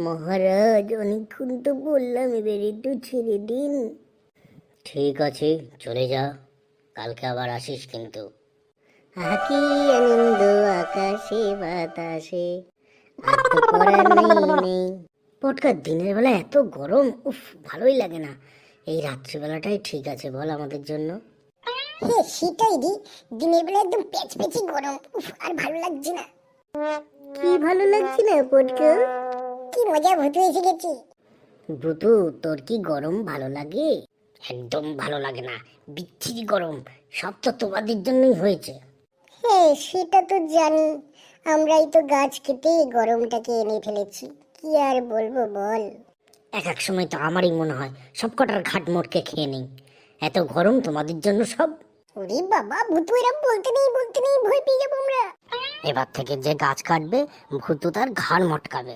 মহারাজ, অনেকক্ষণ তো বললাম, এবার একটু ছেড়ে দিন। ঠিক আছে, চলে যা, কালকে আবার আসিস কিন্তু। কি আনন্দ আকাশে বাতাসে, আর তো করার নেই। পটকার দিনের বেলা এত গরম, উফ, ভালোই লাগে না। এই রাত্রিবেলাটাই ঠিক আছে বল আমাদের জন্য। হ্যাঁ সেটাই রে, দিনের বেলা একদম পেচ পেচি গরম, উফ আর ভালো লাগছে না। কি ভালো লাগছে না পটকা? কি মজা, ভূত এসে গেছে। ভূতু, তোর কি গরম ভালো লাগে? একদম ভালো লাগে না, বিচ্ছিরি গরম। সব তো তোমাদের জন্যই হয়েছে। হ্যাঁ সেটা তো জানি, আমরাই তো গাছ কেটে গরমটাকে এনে ফেলেছি, কি আর বলবো বল। এক এক সময় তো আমারই মনে হয় সব কটার ঘাট মোটকে খেয়ে নেই, এত গরম তোমাদের জন্য সব। ওরে বাবা, ভূত এরম বলতে নেই ভয় পেয়ে যাবো আমরা। এবার থেকে যে গাছ কাটবে ভূতু তার ঘাড় মটকাবে।